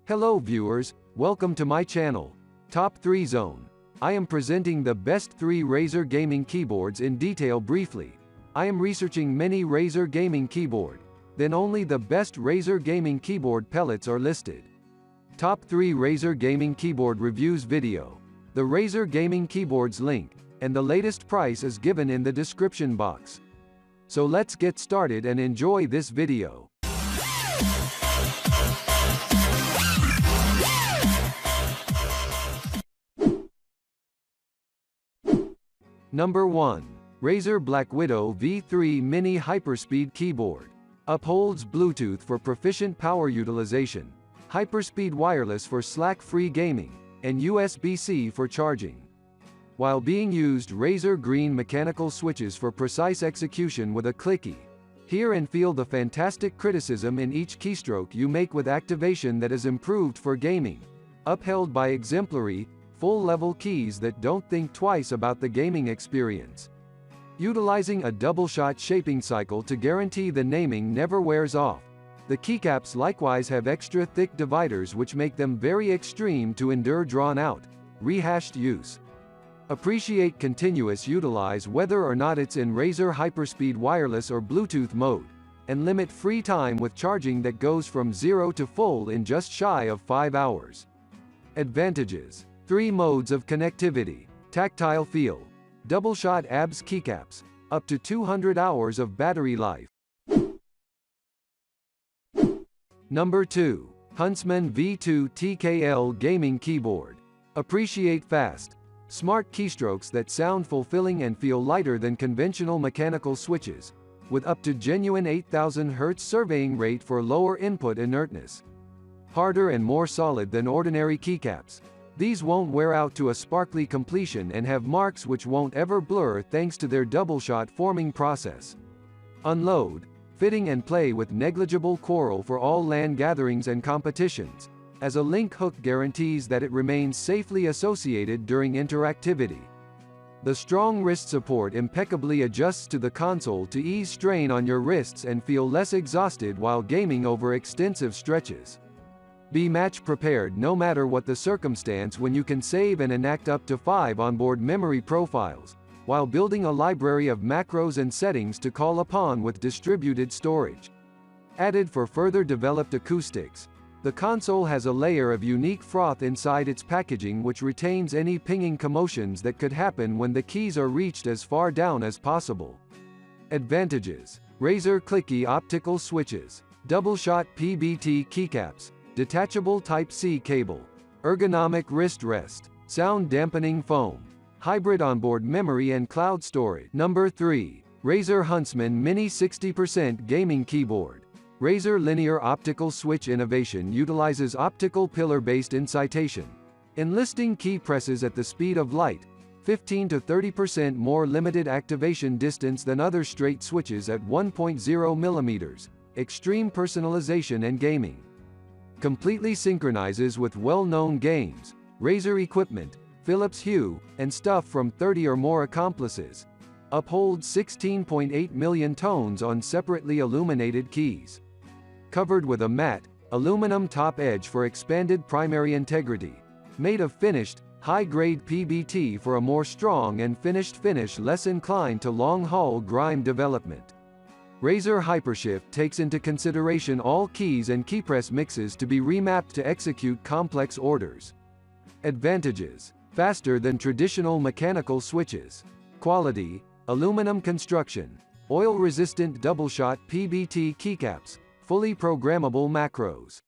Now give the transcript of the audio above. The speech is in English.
Hello viewers, welcome to my channel, Top 3 Zone. I am presenting the best 3 Razer gaming keyboards in detail briefly. I am researching many Razer Gaming Keyboard, then only the best Razer Gaming Keyboard pellets are listed. Top 3 Razer Gaming Keyboard Reviews video. The Razer Gaming Keyboards link, and the latest price is given in the description box. So let's get started and enjoy this video. Number 1. Razer Black Widow V3 Mini Hyperspeed Keyboard. Upholds Bluetooth for proficient power utilization, Hyperspeed Wireless for slack-free gaming, and USB-C for charging. While being used, Razer green mechanical switches for precise execution with a clicky. Hear and feel the fantastic criticism in each keystroke you make with activation that is improved for gaming. Upheld by exemplary, full-level keys that don't think twice about the gaming experience. Utilizing a double-shot shaping cycle to guarantee the naming never wears off. The keycaps likewise have extra thick dividers which make them very extreme to endure drawn-out, rehashed use. Appreciate continuous utilize whether or not it's in Razer Hyperspeed Wireless or Bluetooth mode, and limit free time with charging that goes from 0 to full in just shy of 5 hours. Advantages: 3 modes of connectivity, tactile feel, double-shot ABS keycaps, up to 200 hours of battery life. Number 2. Huntsman V2 TKL Gaming Keyboard. Appreciate fast, smart keystrokes that sound fulfilling and feel lighter than conventional mechanical switches, with up to genuine 8000 Hz surveying rate for lower input inertness. Harder and more solid than ordinary keycaps, these won't wear out to a sparkly completion and have marks which won't ever blur thanks to their double-shot forming process. Unload, fitting and play with negligible quarrel for all LAN gatherings and competitions, as a link hook guarantees that it remains safely associated during interactivity. The strong wrist support impeccably adjusts to the console to ease strain on your wrists and feel less exhausted while gaming over extensive stretches. Be match prepared no matter what the circumstance when you can save and enact up to 5 onboard memory profiles, while building a library of macros and settings to call upon with distributed storage. Added for further developed acoustics, the console has a layer of unique froth inside its packaging which retains any pinging commotions that could happen when the keys are reached as far down as possible. Advantages: Razer clicky optical switches, double-shot PBT keycaps, detachable Type-C cable, ergonomic wrist rest, sound dampening foam, hybrid onboard memory and cloud storage. Number 3. Razer Huntsman Mini 60% Gaming Keyboard. Razer linear optical switch innovation utilizes optical pillar-based incitation, enlisting key presses at the speed of light, 15 to 30% more limited activation distance than other straight switches at 1.0 mm, extreme personalization and gaming. Completely synchronizes with well-known games, Razer equipment, Philips Hue, and stuff from 30 or more accomplices. Upholds 16.8 million tones on separately illuminated keys. Covered with a matte, aluminum top edge for expanded primary integrity. Made of finished, high-grade PBT for a more strong and finished finish less inclined to long-haul grime development. Razer Hypershift takes into consideration all keys and keypress mixes to be remapped to execute complex orders. Advantages: faster than traditional mechanical switches. Quality: aluminum construction, oil-resistant double-shot PBT keycaps, fully programmable macros.